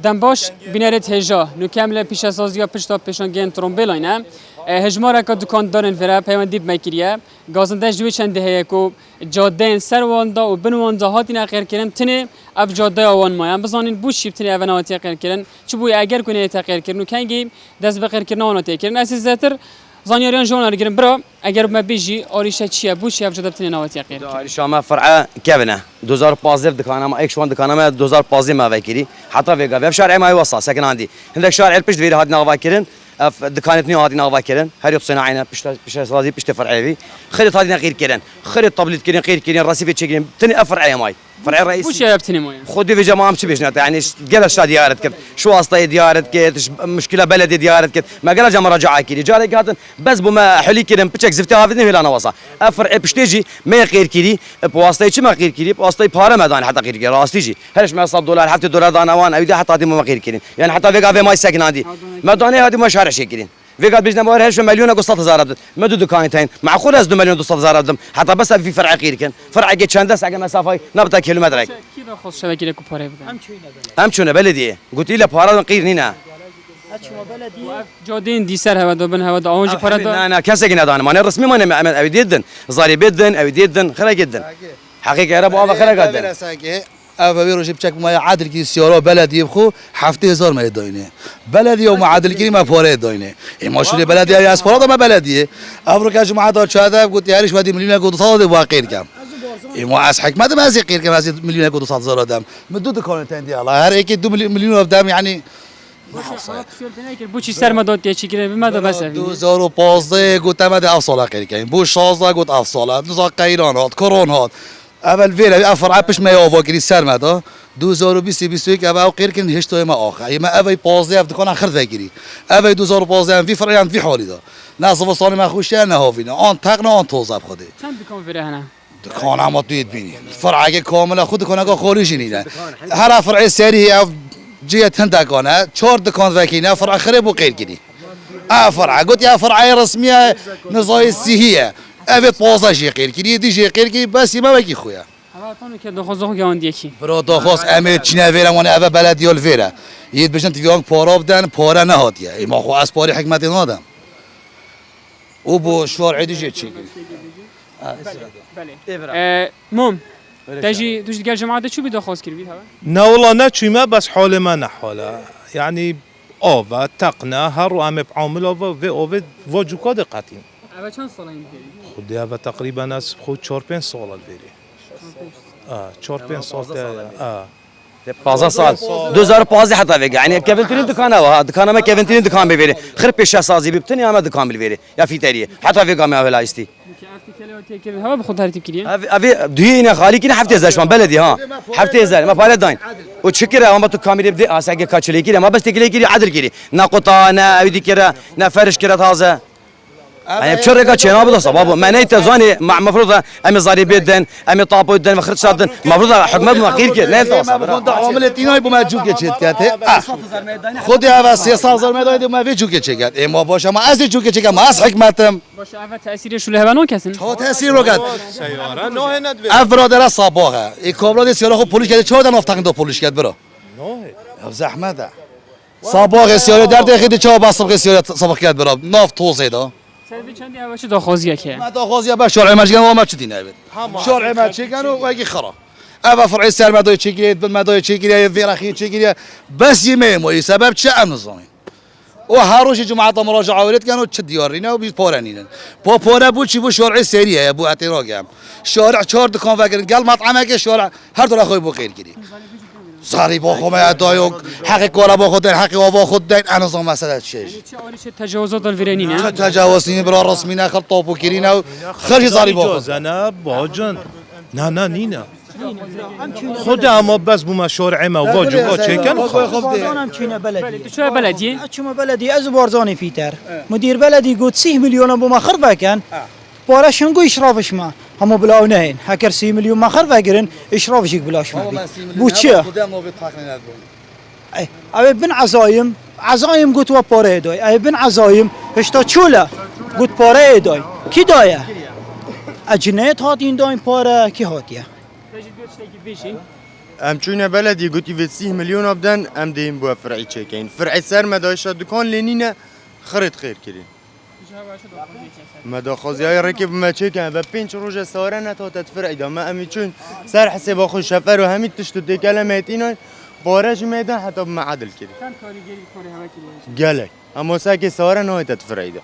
دنباش بینرت هجا نو کامل پیش اسازیا پشتا پیشان گن ترومبل اینا هجمارا که دکاندارن فرا پیوندی بمکریه گازنده جوی چند دهه کو جاده سر واندا و بنواندا هاتینا غیر کردن تنه اف جاده آوان مایم بزنین بوش شیبتنی اوناتی غیر کردن چه بوی اگر کنه تغییر کردن کنگی دست به غیر کردن اوناتی کردن اساس زاتر زانیاریان جوان گیرن برا اگر ما بیجی آریشه چیه بوش اف جاده تنه نواتی غیر آریشه ما فرع کبنه 2015 دکانه ما یک شوان دکانه ما 2015 ما وکیلی حتی ویگا و شارع ما وصل ساکن عندي هندك شارع البشت فيري هاد نواكرن دكانتني هادي نواكرن هريط صناعينا بشت رازي بشت فرعي خريط هادي غير كيرن خريط طابلت كيرن غير كيرن راسي تشكين تني افرع ماي فرع الرئيسي بوش يا بتني مويه خدي في جماعه مش بيشنات يعني قال شاد ديارت كت شو واسطه ديارت كت مشكله بلدي ديارت كت ما قال جا مراجعه كيري جاري قاتن بس بما حلي كيرن بتشك زفتي هافدني هلا انا وصا افرع بشتيجي ما غير كيري بواسطه ما غير كيري بواسطه بارا مدان حتى غير كيري راستيجي هلش ما صاب دولار حتى دولار دانا وان ايدي حتى هذه ما غير كيري يعني حتى فيغا في ماي ساكن عندي مداني هذه ما شارع شكلين فيقال بيجنا مور هالش مليون أقول 600,000 بدم ما دو دكانتين معقول أزدو مليون 200,000 بدم حتى بس في فرع غير كان فرع جت شندس على مسافة نبض كيلومتر كيف خص شبكة لكم باره بدن هم شونه بلدية قلت لي بارا غير نينا جادين دي سر هوا دبن هوا دعوج باره دا أنا كاسة جنا دانا ما أنا رسمي ما أنا أبي جدا زاري بدن أبي جدا خير جدا حقيقة يا رب أبا خير جدا أبا بيروش بشك ما عادل كي سيارة بلدي بخو 7,000 ما يداينه بلدي وما عادل كي ما فوري يداينه ماشي بلدي يا اسفراد ما بلدي أفريقيا جماعة دار شهادة قلت يا ريش ودي مليون قد صاد واقير كم ما أس حكمة ما زي قير كم هذه مليون قد صاد زار دم مدود كانوا تندي الله هر إيك 2 مليون دم يعني بوشی سر مداد که چی کنه بمده بس 2015 قلت ما ده أفصل قير كم بو 16 قلت أفصل نزاق قيران هاد كورونا هاد اول ویل افرع پیش می آواگری سر مدا 2020 اول غیر کن هشتای ما آخر اما اول 15 دکان خرد وگیری اول 2015 وی فرعی وی حالی دا ناس وصانی ما خوشی نه هاوینا آن تقنا آن توزاب خوده چند دکان فره هنه دکان هم توید بینی فرعی کاملا خود دکان اگه خالیش نیده هر فرع سری اف جیت هند دکانه 4 دکان وکینه فرع خرب و غیر کنی فرع قلت يا فرعي رسميه نزاي صحيه اوه 15 جی غیر کی دی جی غیر کی بس ما بگی خویا هواتونو که دخواست که آن دیکی برو دخواست امیر چینه ویرم و اوه بلدیال ویره یید بشن تیوان پارا بدن پارا نهادیه ایما خو از پاری حکمتی نادم او بو شوارعی دیجی چی بله مم تجي دوش دقال جماعة شو بدو خاص كربي هوا؟ نه والله نه چی ما بس حال ما نه حاله يعني آوا تقنا هر و ام بعامل آوا و آوا واجوکا دقتیم اول چند سال این بری؟ خودی آوا تقریبا از خود 4-5 سال بری 4-5 سال تا 15 سال 2015 حتى فيك يعني كيفنتين دكان هوا دكان ما كيفنتين دكان بيفيري خرب بيش سازي بيبتني اما دكان بالفيري يا في تاريه حتى فيك ما ولا استي هوا بخود هرتيب كليه ابي دهينا خالي كنا حفتي زاشمان بلدي ها حفتي زال ما بالدين وتشكر ما تو كاميرا بدي اساقي كاتشلي كده ما بس تقلي كده عدل كده نا قطا نا ابي كده نا فرش كده هذا يعني بشرقة شيء بده صبابه ما نيت زاني مع مفروض امي زاري بيدن امي طابو يدن مخرج صادن مفروض حكمت ما غير كده نيت صبر عاملتينای بما جوکه چت کرده خودی اول 300,000 میداد ما وی جوکه چه کرد اما باشه ما از جوکه چه ما از حکمتم باشه اول تاثیرش رو لهبنان کسن ها تاثیر رو کرد سیاره نه ندوی افراد صباغه ای کابراد سیاره خو پولیس کرد 4 نفتن دو پولیس کرد برو نه زحمت صباغ سیاره در دقیقه 4 بس سیاره صباغ کرد برو نفت توزیدا سلبی چندی اولش داخوازیه که ما داخوازیه با شرع مجگن و ما چه دینه بید شرع ما چگن و اگه خرا اول فرع سر مدای چگیرید بل مدای چگیرید ویرخی چگیرید بس یمه سبب چه نظامی و هر روز جمعه مراجعه ورد کنن و چه دیارینا و بی پارنینن با پاره بود چی بود شرع سریه بود اعتراضم شارع 4 دکان وگرن قال مطعمه که شارع هر دو خو بو خیر گیری زاری با خو ما دایو حق کارا با خود حق آوا خود دین انظام مسئله چه چه آریش تجاوزات الفرنینه تجاوزنی برا رسمی نخل طاپو کرینا خرج زاری با خود زنا باجن نه نینا خود اما بس بو مشارع ما واجبا چکن بارزانم چینه بلدی شو بلدی چما بلدی از بارزانی فیتر مدیر بلدی گفت 30 میلیون بو مخر بکن بارشون گو اشرافش ما همو بلاو نهین هکر 30 میلیون مخر بگیرن اشرافش بلاش ما بو چه ای بن عزایم گفت و پاره دای ای بن عزایم هشتا چوله گفت پاره دای کی دایه اجنیت هات این داین پاره کی هاتیه ام چونه بلدی گوتی به 30 میلیون بدن ام دیم بو فرعی چکین فرعی سر مدایش دکان لینینه خرید خیر کردین مداخوزی های رکب ما چکن و 5 روز سواره نتوتت فرعی دا ما امی چون سر حساب خود شفر و همین تشتو دی کلمات اینا بارش میدن حتی معادل کردی چند کارگری کاری هوا کردی گله اما ساکی سواره نهایت فرعی دا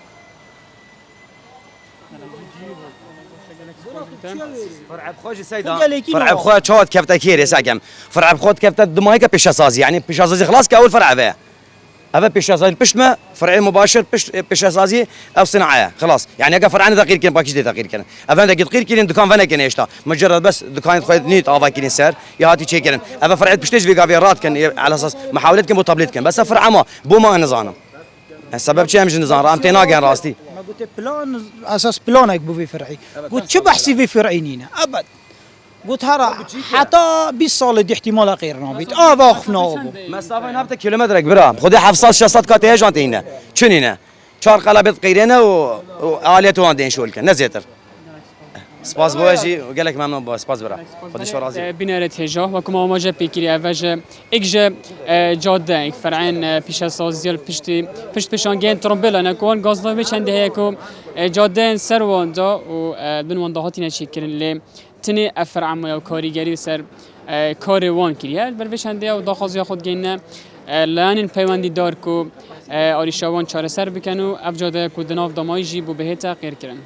فرع بخوش سيدا فرع بخوش شاد كفتا كيري ساكم فرع بخوش كفتا دمايك بيش اساسي يعني بيش اساسي خلاص كاول فرع به هذا بيش اساسي بشمه فرع مباشر بيش اساسي او صناعه خلاص يعني اجا فرعنا دقيق كان باكيش دقيق كان افند دقيق كان دكان فانا كان اشتا مجرد بس دكان خذ نيت افا كان سعر يا هاتي شي كان هذا فرع بيشتج في قافيرات كان على اساس محاولات كان وطابلت كان بس فرع ما بو ما نظام السبب شيء مش نظام رامتي ناقن راستي ما قلت بلان اساس بلانك بو في فرعي قلت شو بحسي في فرعينينا ابد قلت هرا حتى 20 سال دي احتمال غير نابيت واخفنا ابو مسافه نابت كيلومتر برا خذي حفصات شصات كاتيه جانتينا شنينا شار قلبت قيرنا واليات واندين شولك نزيتر سپاس بواجی و گلک ممنون با سپاس برا خودش راضی بناره تجاه و کما ما جا پیکری اوج اگج جاده فرعین پیش سازیال پشت پیشانگین ترمبلا نکن گازداوی چنده هیکو جاده سروان دا و بنوان دهاتی نشید کردن لی تنی افرع ما کاریگری سر کار وان کریه بر چنده و داخازی خود گینه لانین پیوندی دار کو آریشوان چاره سر بکنو اف جاده کو دناف دمای جی بو بهتا غیر کردن